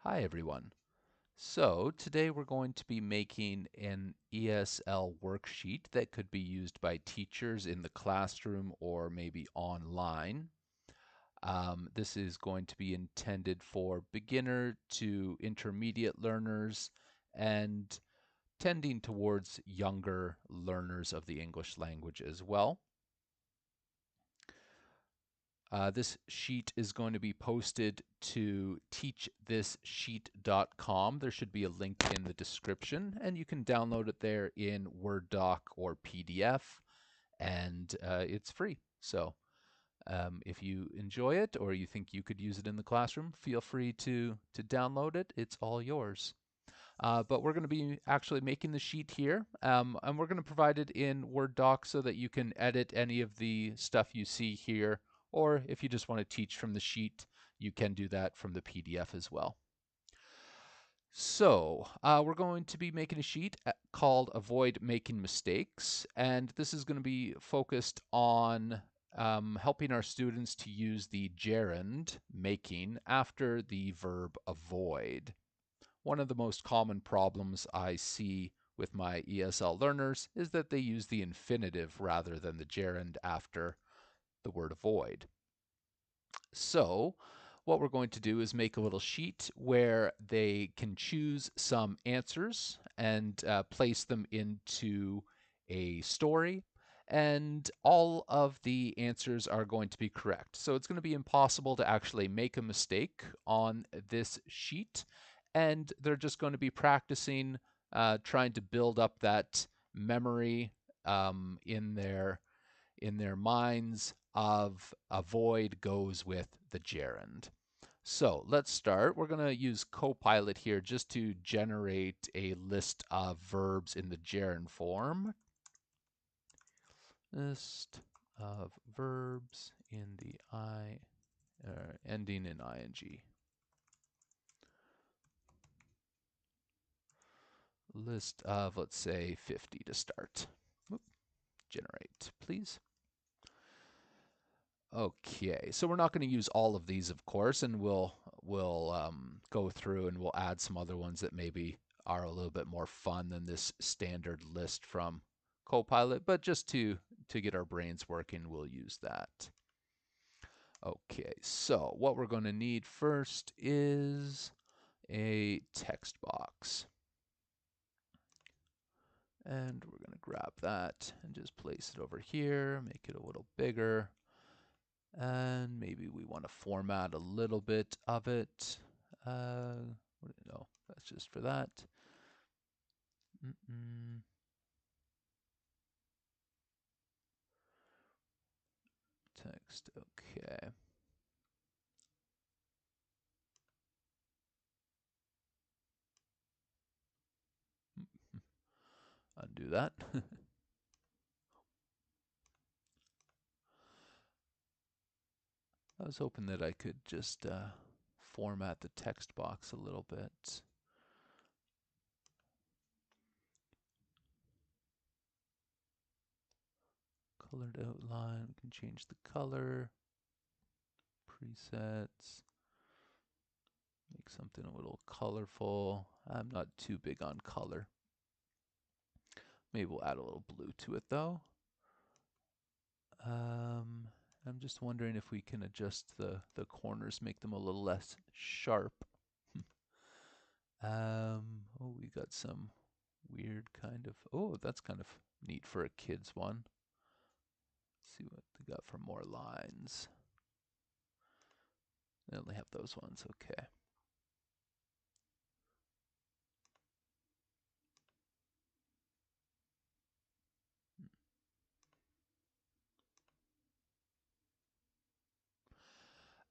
Hi everyone. So today we're going to be making an ESL worksheet that could be used by teachers in the classroom or maybe online. This is going to be intended for beginner to intermediate learners and tending towards younger learners of the English language as well. This sheet is going to be posted to teachthissheet.com. There should be a link in the description, and you can download it there in Word doc or PDF, and it's free. So if you enjoy it or you think you could use it in the classroom, feel free to download it. It's all yours. But we're going to be actually making the sheet here, and we're going to provide it in Word doc so that you can edit any of the stuff you see here, or if you just want to teach from the sheet, you can do that from the PDF as well. So we're going to be making a sheet called Avoid Making Mistakes, and this is going to be focused on helping our students to use the gerund making after the verb avoid. One of the most common problems I see with my ESL learners is that they use the infinitive rather than the gerund after the word avoid. So what we're going to do is make a little sheet where they can choose some answers and place them into a story, and all of the answers are going to be correct. So it's going to be impossible to actually make a mistake on this sheet, and they're just going to be practicing trying to build up that memory in their minds of avoid goes with the gerund. So let's start. We're going to use Copilot here just to generate a list of verbs in the gerund form. List of verbs in the ending in ing. List of, let's say, 50 to start. Oop, generate, please. Okay, so we're not going to use all of these, of course, and we'll go through and we'll add some other ones that maybe are a little bit more fun than this standard list from Copilot, but just to get our brains working, we'll use that. Okay, so what we're going to need first is a text box. And we're going to grab that and just place it over here, make it a little bigger. And maybe we want to format a little bit of it. No, that's just for that. Text, okay. Undo that. I was hoping that I could just format the text box a little bit. Colored outline, we can change the color. Presets. Make something a little colorful. I'm not too big on color. Maybe we'll add a little blue to it though. I'm just wondering if we can adjust the corners, make them a little less sharp. Oh, we got some weird kind of, oh, that's kind of neat for a kid's one. Let's see what they got for more lines. They only have those ones, okay.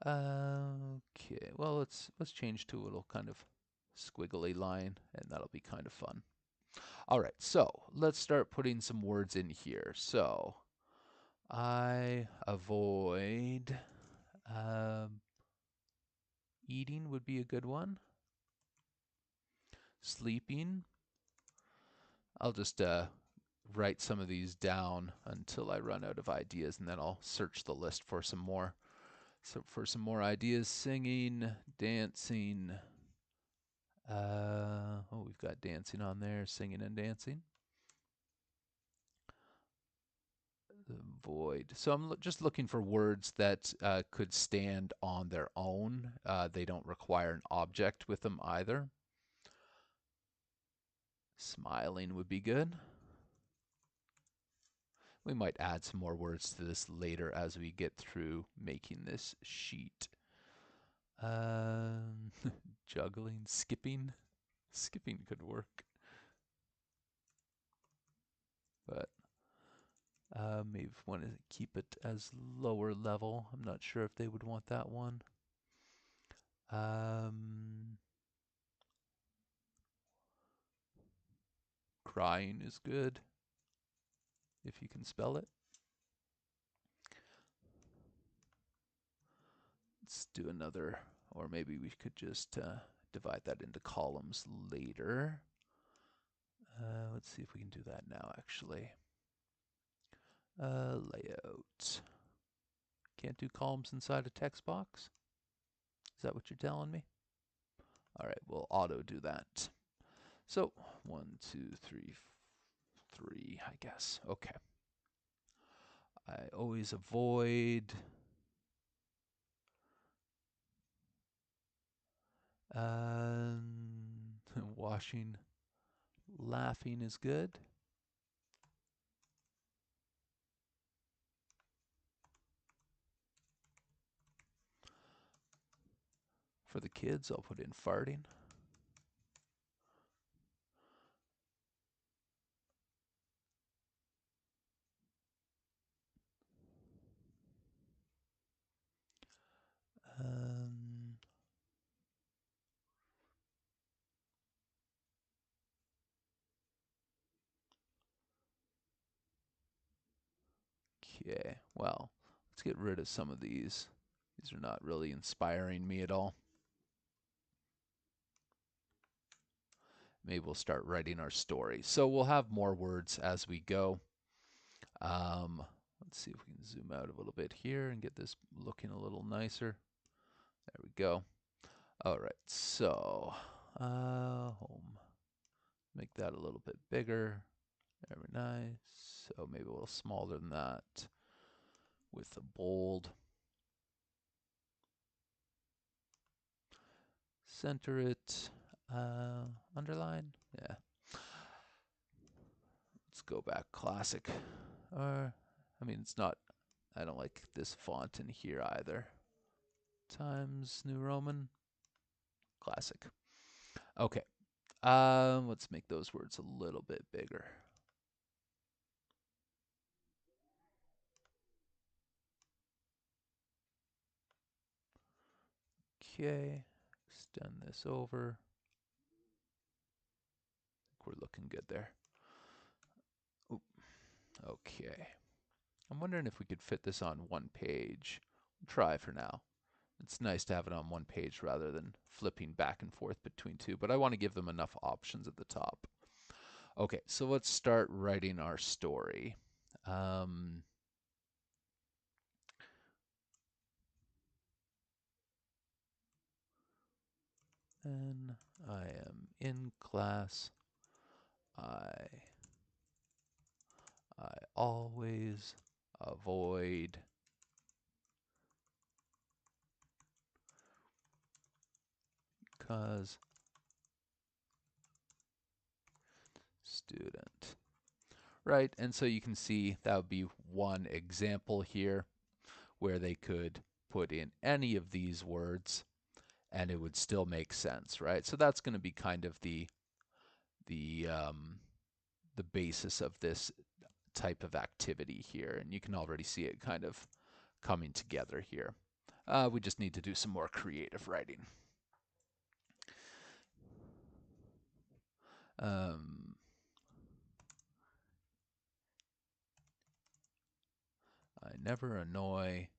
Okay, well let's change to a little kind of squiggly line, and that'll be kind of fun. All right, so let's start putting some words in here. So I avoid eating would be a good one. Sleeping. I'll just write some of these down until I run out of ideas, and then I'll search the list for some more. So for some more ideas: singing, dancing, Oh, we've got dancing on there, singing and dancing. The void. So I'm just looking for words that could stand on their own. They don't require an object with them either. Smiling would be good. We might add some more words to this later as we get through making this sheet. Juggling, skipping. Skipping could work. But maybe want to keep it as lower level. I'm not sure if they would want that one. Crying is good, if you can spell it. Let's do another, or maybe we could just divide that into columns later. Let's see if we can do that now, actually. Layout. Can't do columns inside a text box? Is that what you're telling me? All right, we'll auto do that. So 1, 2, 3, 3, I guess. Okay. I always avoid washing. Laughing is good. For the kids, I'll put in farting. Okay, well, let's get rid of some of these. These are not really inspiring me at all. Maybe we'll start writing our story. So we'll have more words as we go. Let's see if we can zoom out a little bit here and get this looking a little nicer. There we go. All right, so home. Make that a little bit bigger. Very nice. So maybe a little smaller than that with a bold. Center it. Underline. Yeah. Let's go back classic. Or, I mean, it's not, I don't like this font in here either. Times New Roman. Classic. Okay. Let's make those words a little bit bigger. Okay. Extend this over. I think we're looking good there. Oop. Okay. I'm wondering if we could fit this on one page. We'll try for now. It's nice to have it on one page rather than flipping back and forth between two, but I want to give them enough options at the top. Okay, so let's start writing our story. And I am in class. I always avoid because student. Right, and so you can see that would be one example here where they could put in any of these words and it would still make sense, right? So that's going to be kind of the basis of this type of activity here, and you can already see it kind of coming together here. We just need to do some more creative writing. I never annoy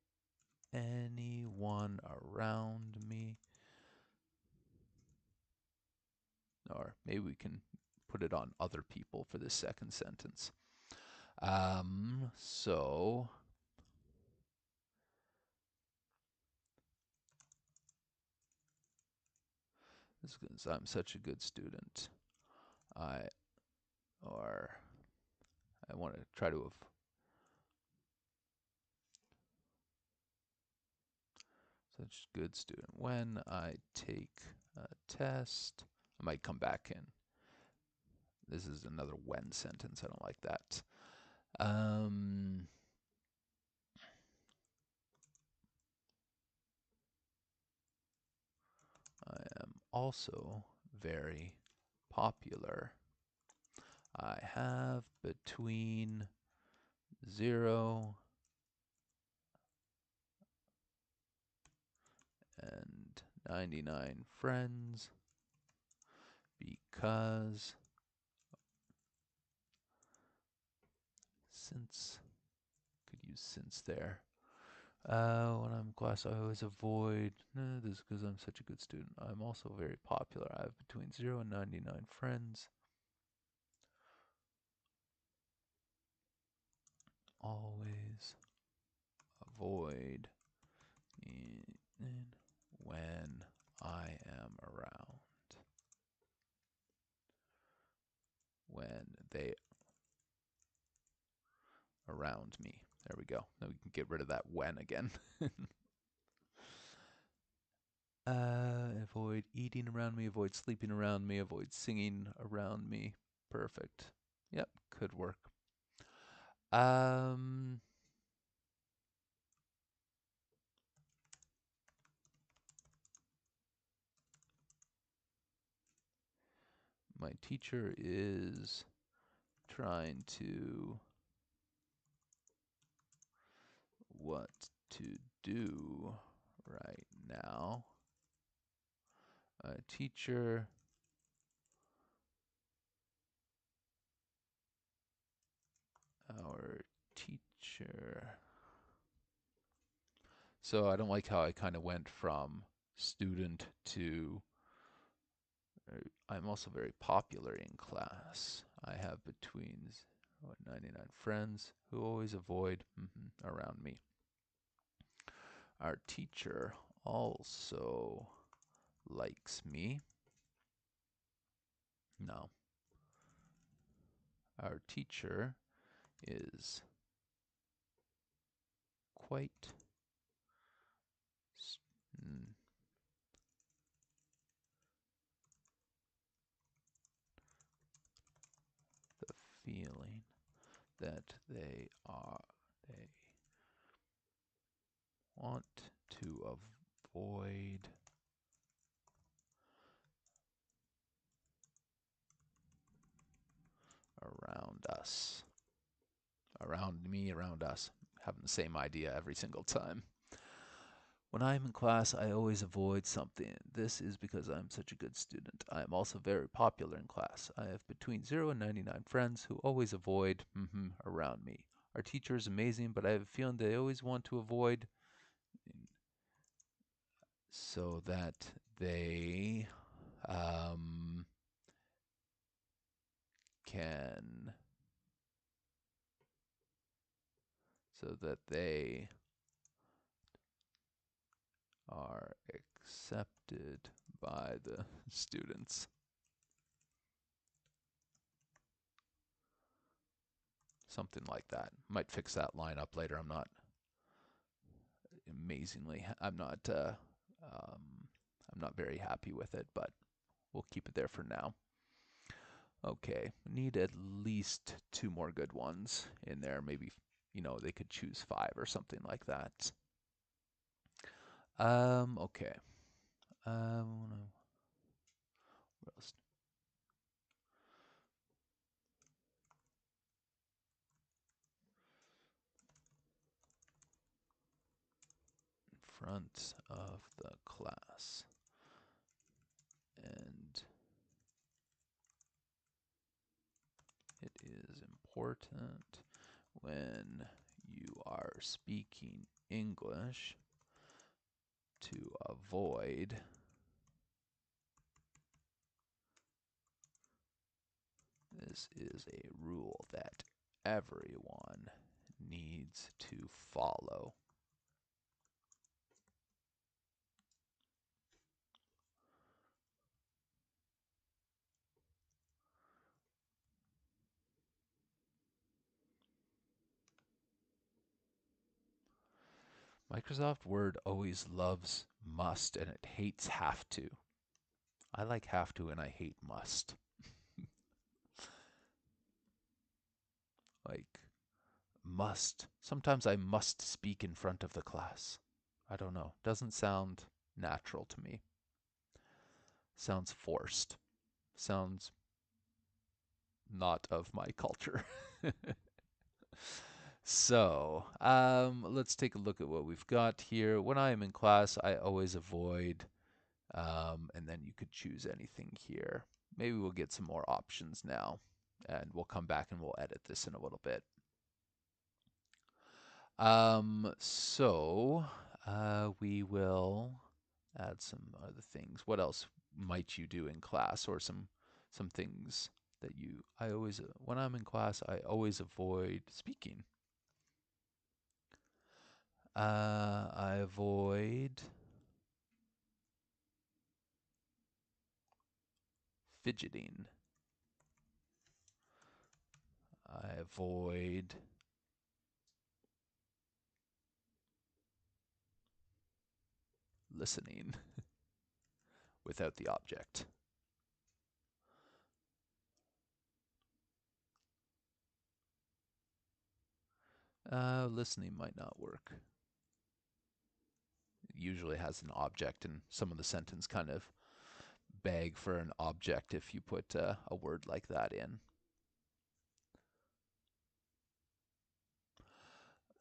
anyone around me. Or maybe we can put it on other people for the second sentence. So This is because I'm such a good student. I or I want to try to have such a good student. When I take a test, I might come back in. This is another when sentence. I don't like that. I am also very popular. I have between 0 and 99 friends because since, could use since there. When I'm in class, I always avoid, this is because I'm such a good student. I'm also very popular. I have between 0 and 99 friends. Always avoid when I am around. When they around me. There we go. Now we can get rid of that when again. Avoid eating around me, avoid sleeping around me, avoid singing around me. Perfect. Yep, could work. My teacher is trying to what to do right now. Teacher our teacher. So I don't like how I kind of went from student to I'm also very popular in class. I have between 99 friends who always avoid around me. Our teacher also likes me. No. Our teacher is quite the feeling that they want to avoid around us. Around me, around us. Having the same idea every single time. When I am in class, I always avoid something. This is because I'm such a good student. I am also very popular in class. I have between 0 and 99 friends who always avoid around me. Our teacher is amazing, but I have a feeling they always want to avoid so that they can so that they are accepted by the students. Something like that. Might fix that line up later. I'm not I'm not very happy with it, but we'll keep it there for now. Okay, we need at least 2 more good ones in there. Maybe, they could choose 5 or something like that. Okay. What else? In front of the class. And it is important when you are speaking English to avoid this is a rule that everyone needs to follow. Microsoft Word always loves must and it hates have to. I like have to and I hate must. Like, must. Sometimes I must speak in front of the class. I don't know. Doesn't sound natural to me. Sounds forced. Sounds not of my culture. So, let's take a look at what we've got here. When I am in class, I always avoid, and then you could choose anything here. Maybe we'll get some more options now, and we'll come back and we'll edit this in a little bit. We will add some other things. What else might you do in class, or some things that I always, when I'm in class, I always avoid speaking. I avoid fidgeting. I avoid listening without the object. Listening might not work. It usually has an object, and some of the sentence kind of beg for an object if you put a word like that in.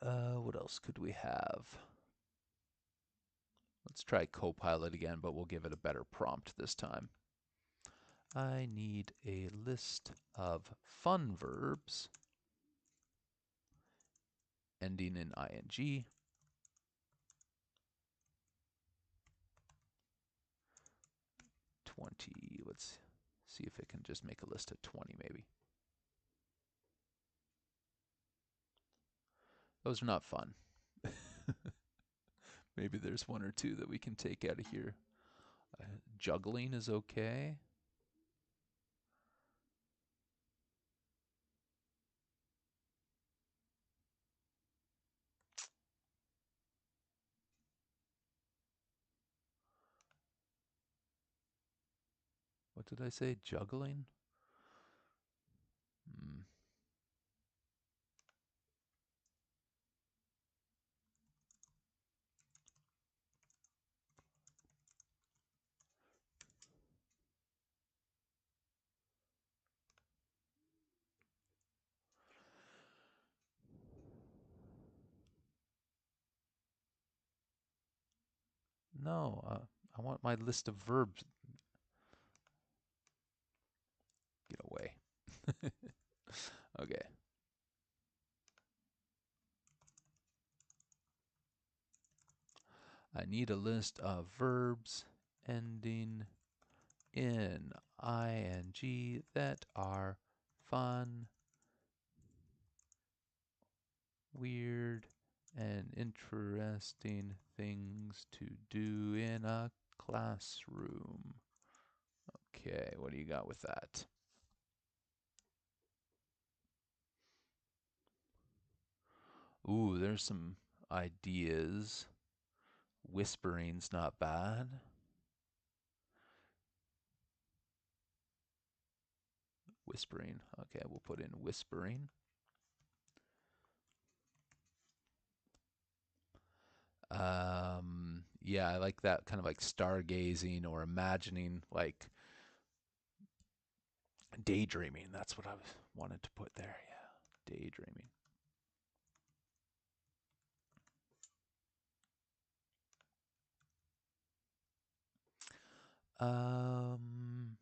What else could we have? Let's try Copilot again, but we'll give it a better prompt this time. I need a list of fun verbs ending in ing. 20. Let's see if it can just make a list of 20 maybe. Those are not fun. Maybe there's one or two that we can take out of here. Juggling is okay. What did I say? Juggling? Hmm. No, I want my list of verbs. Get away. Okay. I need a list of verbs ending in ing that are fun, weird, and interesting things to do in a classroom. Okay, what do you got with that? Ooh, there's some ideas. Whispering's not bad. Whispering. Okay, we'll put in whispering. Yeah, I like that kind of like stargazing or imagining, like daydreaming. That's what I wanted to put there. Yeah, daydreaming. Um,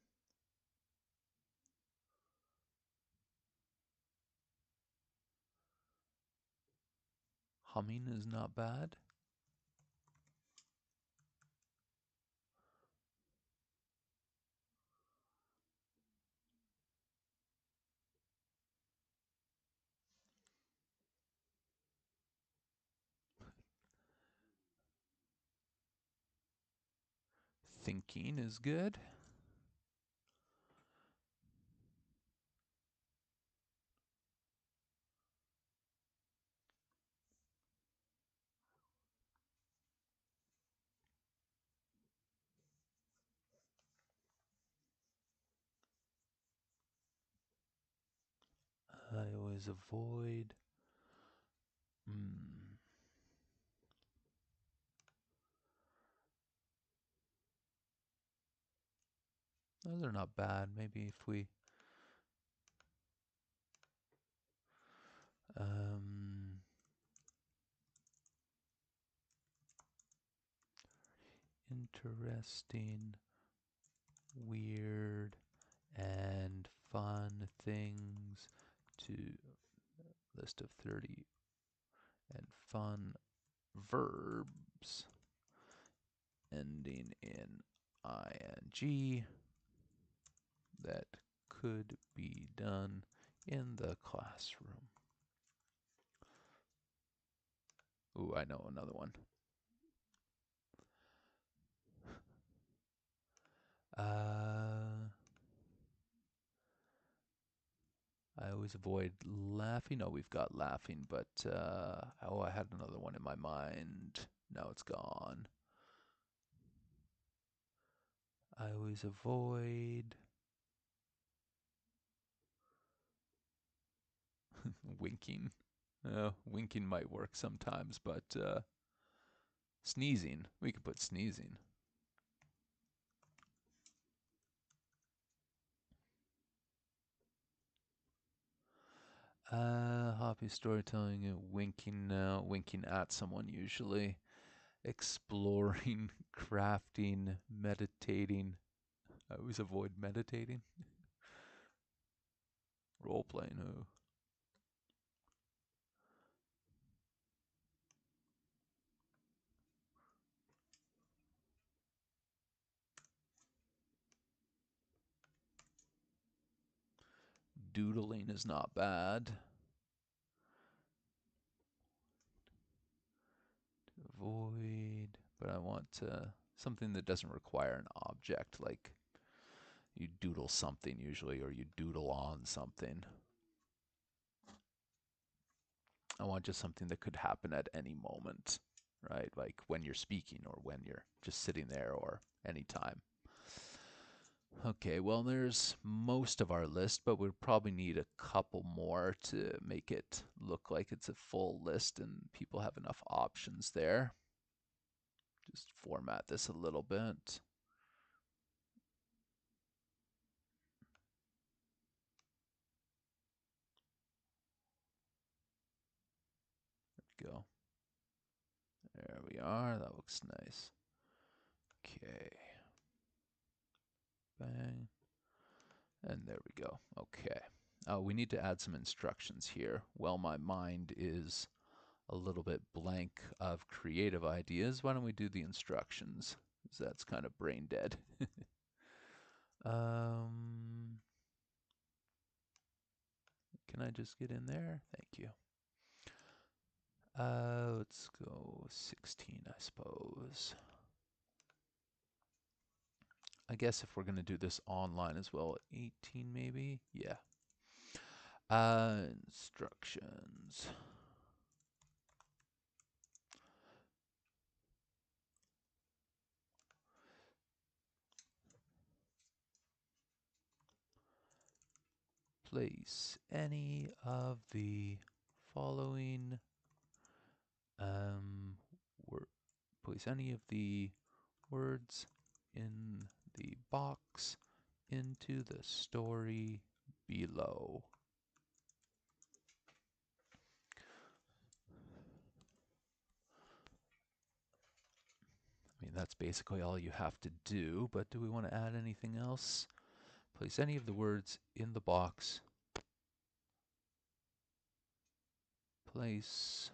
Humming is not bad. Thinking is good. always avoid. Those are not bad. Maybe if we interesting, weird, and fun things to list of 30 and fun verbs ending in ing that could be done in the classroom. Ooh, I know another one. I always avoid laughing. Oh, we've got laughing, but oh, I had another one in my mind. Now it's gone. I always avoid winking. Winking might work sometimes, but sneezing. We could put sneezing. Hobby storytelling, winking now, winking at someone usually. Exploring, crafting, meditating. I always avoid meditating. Role playing, oh. Doodling is not bad. Avoid, but I want something that doesn't require an object, like you doodle something usually, or you doodle on something. I want just something that could happen at any moment, right? Like when you're speaking or when you're just sitting there or anytime. Okay, well, there's most of our list, but we'd probably need a couple more to make it look like it's a full list and people have enough options there. Just format this a little bit. There we go. There we are. That looks nice. Okay. Bang. And there we go. Okay. We need to add some instructions here. Well, my mind is a little bit blank of creative ideas. Why don't we do the instructions? Because that's kind of brain dead. Can I just get in there? Thank you. Let's go 16, I suppose. I guess if we're going to do this online as well, 18 maybe? Yeah. Instructions. Place any of the following place any of the words in the box into the story below. I mean, that's basically all you have to do, but do we want to add anything else? Place any of the words in the box. Place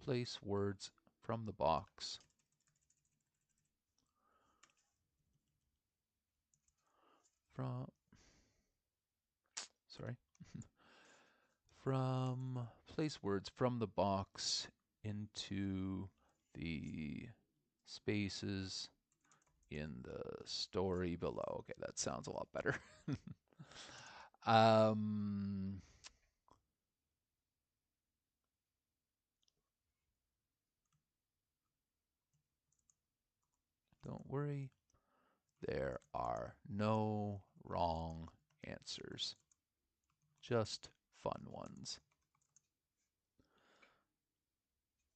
place words from the box from sorry from place words from the box into the spaces in the story below. Okay, that sounds a lot better. Don't worry, there are no wrong answers. just fun ones,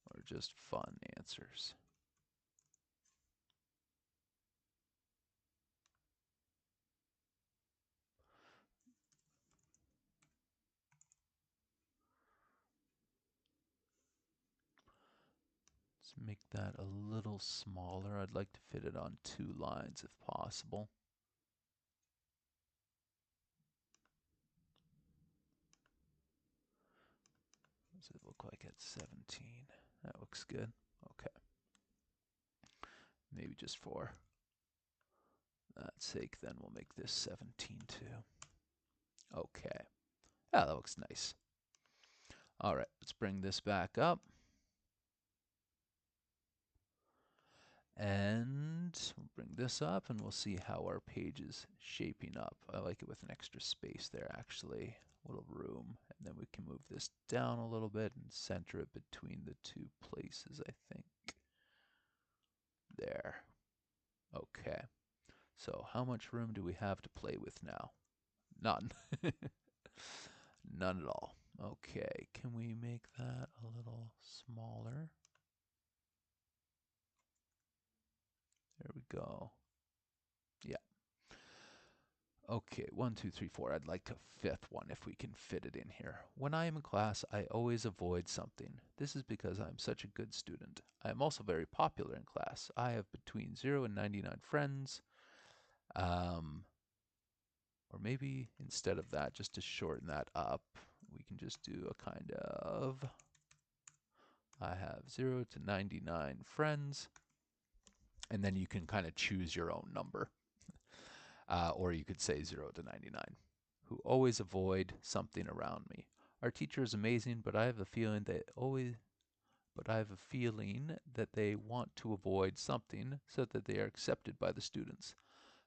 or just fun answers. Let's make that a little smaller. I'd like to fit it on 2 lines if possible. What does it look like at 17? That looks good. Okay. Maybe just for that sake, then we'll make this 17 too. Okay. Yeah, that looks nice. All right, let's bring this back up. And we'll bring this up and we'll see how our page is shaping up. I like it with an extra space there, actually. A little room. And then we can move this down a little bit and center it between the 2 places, I think. There. Okay. So how much room do we have to play with now? None. None at all. Okay, can we make that a little smaller? There we go. Yeah. Okay, 1, 2, 3, 4. I'd like a 5th one if we can fit it in here. When I am in class, I always avoid something. This is because I'm such a good student. I am also very popular in class. I have between 0 and 99 friends. Or maybe instead of that, just to shorten that up, we can just do a kind of, I have 0 to 99 friends, and then you can kind of choose your own number. Or you could say 0 to 99, who always avoid something around me. Our teacher is amazing, but I have a feeling that they want to avoid something so that they are accepted by the students.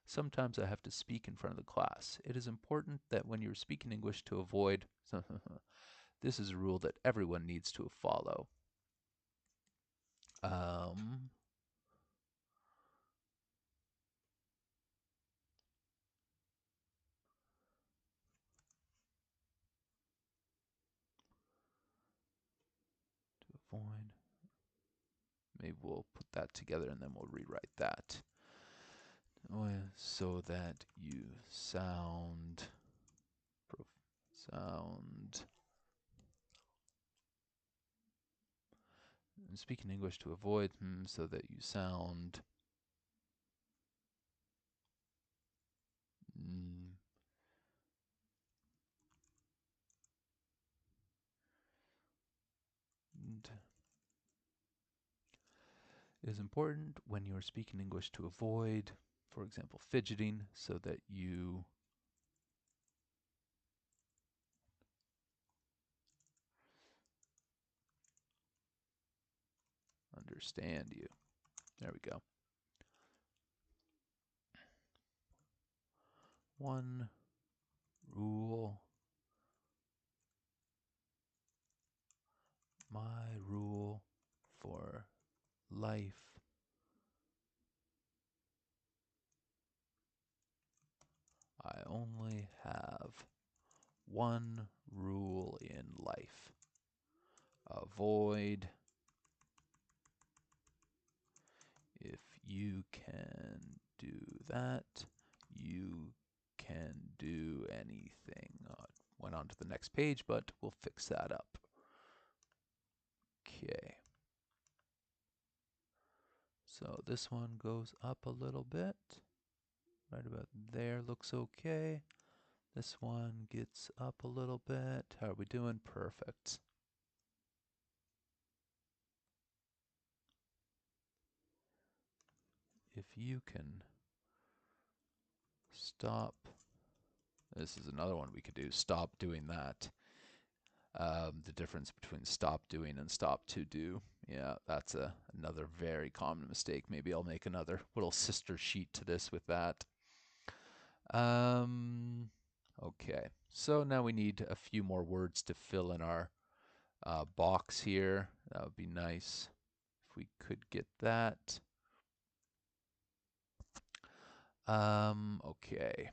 Sometimes I have to speak in front of the class. It is important that when you're speaking English to avoid this is a rule that everyone needs to follow. To avoid. Maybe we'll put that together and then we'll rewrite that. So that you sound and speaking English to avoid so that you sound it is important when you are speaking English to avoid, for example, fidgeting, so that you understand you. There we go. One rule. My rule for life. I only have one rule in life. Avoid. If you can do that, you can do anything. Went on to the next page, but we'll fix that up. Okay. So this one goes up a little bit. Right about there looks okay. This one gets up a little bit. How are we doing? Perfect. If you can stop, this is another one we could do, stop doing that. The difference between stop doing and stop to do. Yeah, that's another very common mistake. Maybe I'll make another little sister sheet to this with that. Okay, so now we need a few more words to fill in our box here. That would be nice if we could get that. Okay.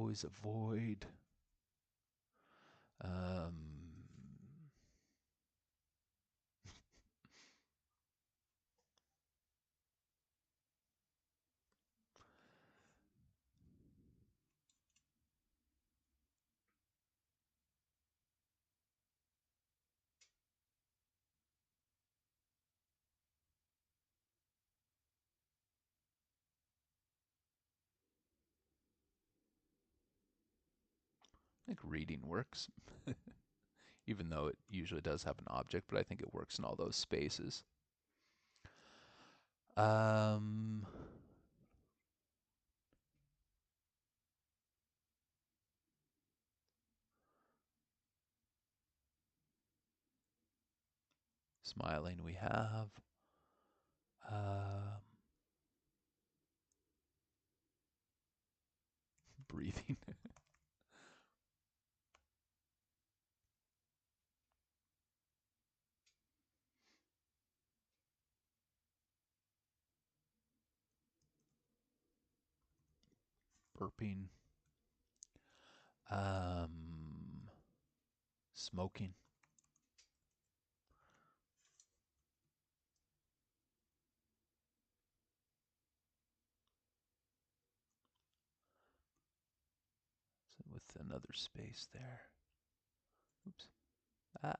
always avoid I think reading works, even though it usually does have an object, but I think it works in all those spaces. Um, Smiling we have. Breathing. Burping. Smoking. So with another space there. Oops. Ah.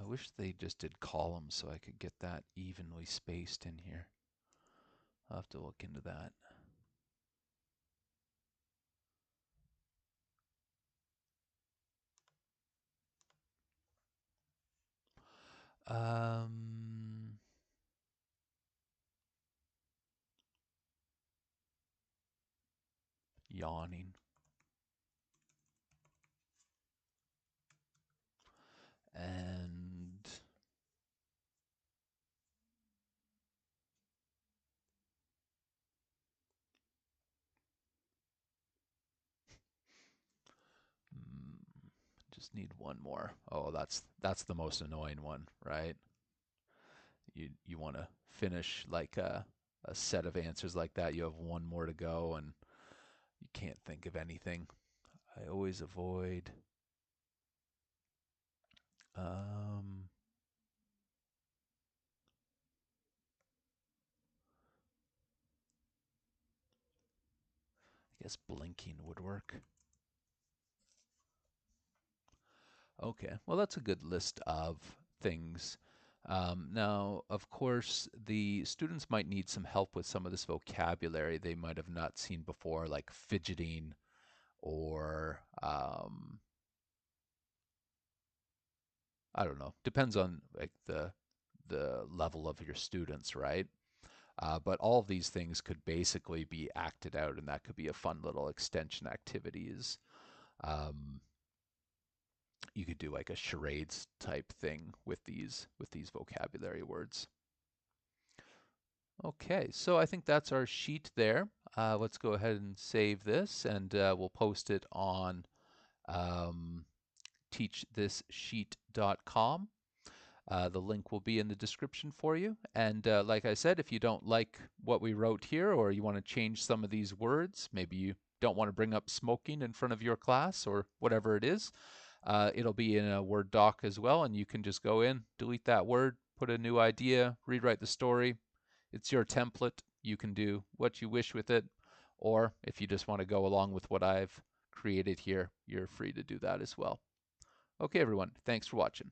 I wish they just did columns so I could get that evenly spaced in here. I'll have to look into that. Yawning. And just need one more. Oh, that's the most annoying one, right? You want to finish like a set of answers like that. You have one more to go and you can't think of anything. I always avoid I guess blinking would work. Okay, well, that's a good list of things. Now, of course, the students might need some help with some of this vocabulary they might have not seen before, like fidgeting or I don't know. Depends on like the level of your students, right? But all of these things could basically be acted out, and that could be a fun little extension activities. Um, you could do like a charades type thing with these vocabulary words. Okay, so I think that's our sheet there. Let's go ahead and save this, and we'll post it on teachthissheet.com. The link will be in the description for you. And like I said, if you don't like what we wrote here or you want to change some of these words, maybe you don't want to bring up smoking in front of your class or whatever it is, it'll be in a Word doc as well. And you can just go in, delete that word, put a new idea, rewrite the story. It's your template. You can do what you wish with it. Or if you just want to go along with what I've created here, you're free to do that as well. Okay, everyone. Thanks for watching.